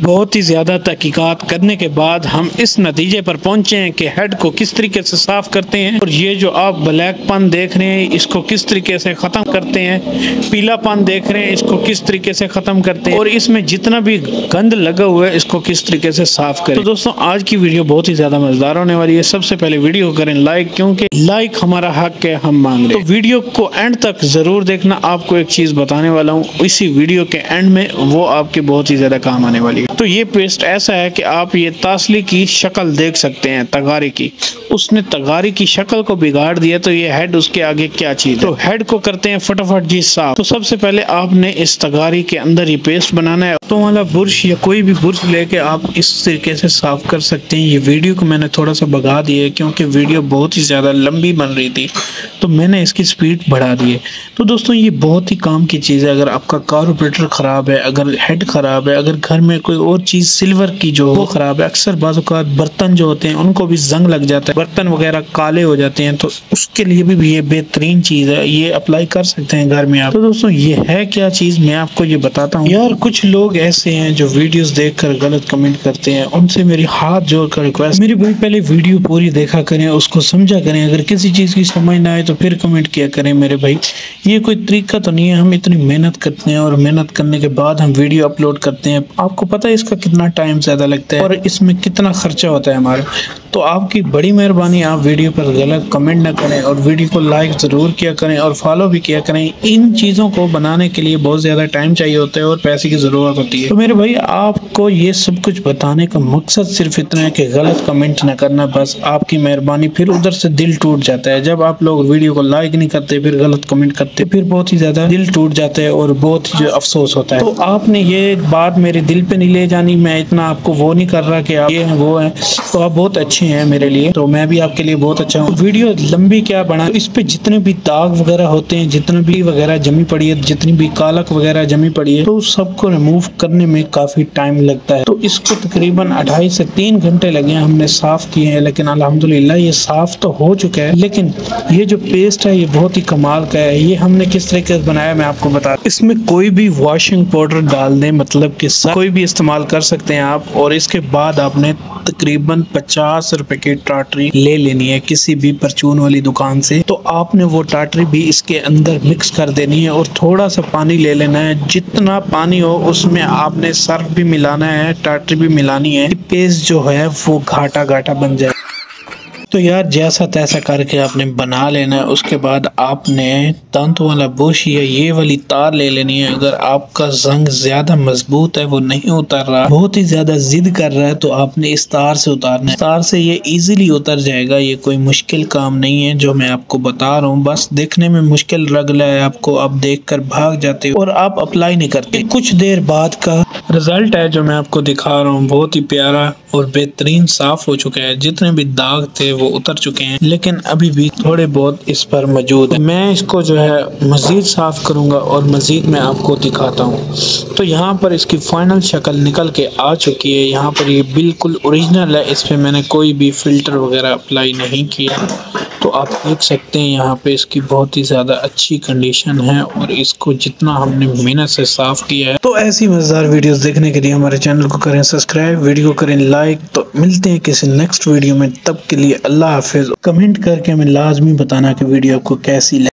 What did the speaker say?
बहुत ही ज़्यादा तहकीकात करने के बाद हम इस नतीजे पर पहुंचे हैं कि हेड को किस तरीके से साफ़ करते हैं और ये जो आप ब्लैकपन देख रहे हैं इसको किस तरीके से ख़त्म करते हैं, पीलापन देख रहे हैं इसको किस तरीके से ख़त्म करते हैं और इसमें जितना भी गंद लगा हुआ है इसको किस तरीके से साफ़ करें। तो दोस्तों आज की वीडियो बहुत ही ज़्यादा मज़ेदार होने वाली है। सबसे पहले वीडियो को करें लाइक, क्योंकि लाइक हमारा हक है, हम मांग रहे हैं। तो वीडियो को एंड तक ज़रूर देखना। आपको एक चीज़ बताने वाला हूँ, इसी वीडियो के एंड में वो आपके बहुत ही ज़्यादा काम आने वाली है। तो ये पेस्ट ऐसा है कि आप ये तासली की शक्ल देख सकते हैं, तगारी की। उसने तगारी की शक्ल को बिगाड़ दिया, तो ये हेड उसके आगे क्या चीज़ है। तो हेड को करते हैं फटाफट जी साफ। तो सबसे पहले आपने इस तगारी के अंदर ये पेस्ट बनाना है। तो वाला बुरश या कोई भी बुरश लेके आप इस तरीके से साफ कर सकते हैं। ये वीडियो को मैंने थोड़ा सा भगा दिया है क्योंकि वीडियो बहुत ही ज़्यादा लंबी बन रही थी, तो मैंने इसकी स्पीड बढ़ा दी है। तो दोस्तों ये बहुत ही काम की चीज़ है। अगर आपका कार्बोरेटर ख़राब है, अगर हेड ख़राब है, अगर घर में कोई और चीज़ सिल्वर की जो वो ख़राब है, अक्सर बाज़-औक़ात बर्तन जो होते हैं उनको भी जंग लग जाता है, बर्तन वगैरह काले हो जाते हैं, तो उसके लिए भी ये बेहतरीन चीज़ है। ये अप्लाई कर सकते हैं घर में आप। तो दोस्तों ये है क्या चीज़, मैं आपको ये बताता हूँ। यार कुछ लोग ऐसे हैं जो वीडियोस देखकर गलत कमेंट करते हैं, उनसे मेरी हाथ जोड़कर रिक्वेस्ट, मेरे भाई पहले वीडियो पूरी देखा करें, उसको समझा करें। अगर किसी चीज़ की समझ ना आए तो फिर कमेंट किया करें मेरे भाई। ये कोई तरीका तो नहीं है। हम इतनी मेहनत करते हैं और मेहनत करने के बाद हम वीडियो अपलोड करते हैं। आपको पता है इसका कितना टाइम ज़्यादा लगता है और इसमें कितना खर्चा होता है हमारा। तो आपकी बड़ी मेहरबानी, आप वीडियो पर गलत कमेंट ना करें और वीडियो को लाइक ज़रूर किया करें और फॉलो भी किया करें। इन चीज़ों को बनाने के लिए बहुत ज़्यादा टाइम चाहिए होता है और पैसे की ज़रूरत होती है। तो मेरे भाई आपको ये सब कुछ बताने का मकसद सिर्फ इतना है कि गलत कमेंट ना करना, बस आपकी मेहरबानी। फिर उधर से दिल टूट जाता है जब आप लोग वीडियो को लाइक नहीं करते, फिर गलत कमेंट करते, फिर बहुत ही ज़्यादा दिल टूट जाता है और बहुत ही अफसोस होता है। तो आपने ये बात मेरे दिल पे नहीं ले जानी। मैं इतना आपको वो नहीं कर रहा कि आप ये हैं वो हैं, तो आप बहुत अच्छे हैं मेरे लिए, तो मैं भी आपके लिए बहुत अच्छा हूँ। वीडियो लंबी क्या बना, इस पे जितने भी दाग वगैरह होते हैं, जितने भी वगैरह जमी पड़ी है, जितनी भी कालक वगैरह जमी पड़ी है, तो सबको रिमूव करने में काफी टाइम लगता है। तो इसको तकरीबन 2.5 से 3 घंटे लगे हैं, हमने साफ किए हैं। लेकिन अल्हम्दुलिल्लाह ये साफ तो हो चुका है। लेकिन ये जो पेस्ट है ये बहुत ही कमाल का है। ये हमने किस तरीके से बनाया मैं आपको बता। इसमें कोई भी वॉशिंग पाउडर डाल दें, मतलब कि कोई भी इस्तेमाल कर सकते हैं आप। और इसके बाद आपने तकरीबन 50 रुपए की टाटरी ले लेनी है किसी भी परचून वाली दुकान से। तो आपने वो टाटरी भी इसके अंदर मिक्स कर देनी है और थोड़ा सा पानी ले लेना है। जितना पानी हो उसमें आपने सर्फ भी मिलाना है, टाटरी भी मिलानी है। पेस्ट जो है वो घाटा घाटा बन जाए। तो यार जैसा तैसा करके आपने बना लेना है। उसके बाद आपने तंतु वाला बुश या ये वाली तार ले लेनी है। अगर आपका जंग ज्यादा मजबूत है, वो नहीं उतर रहा, बहुत ही ज्यादा जिद कर रहा है, तो आपने इस तार से उतारना है। तार से ये इजीली उतर जाएगा। ये कोई मुश्किल काम नहीं है जो मैं आपको बता रहा हूँ। बस देखने में मुश्किल लग रहा है आपको, आप देख कर भाग जाते हो और आप अप्लाई नहीं करते। कुछ देर बाद का रिजल्ट है जो मैं आपको दिखा रहा हूँ, बहुत ही प्यारा और बेहतरीन साफ हो चुका है। जितने भी दाग थे वो उतर चुके हैं, लेकिन अभी भी थोड़े बहुत इस पर मौजूद है। मैं इसको जो है मजीद साफ करूंगा और मजीद मैं आपको दिखाता हूँ। तो यहाँ पर इसकी फाइनल शक्ल निकल के आ चुकी है। यहाँ पर ये बिल्कुल ओरिजिनल है, इस पे मैंने कोई भी फिल्टर वगैरह अप्लाई नहीं किया। तो आप देख सकते हैं यहाँ पे इसकी बहुत ही ज़्यादा अच्छी कंडीशन है और इसको जितना हमने मेहनत से साफ किया है। तो ऐसी मज़ेदार वीडियोस देखने के लिए हमारे चैनल को करें सब्सक्राइब, वीडियो को करें लाइक। तो मिलते हैं किसी नेक्स्ट वीडियो में, तब के लिए अल्लाह हाफिज़। कमेंट करके हमें लाजमी बताना कि वीडियो आपको कैसी लगी।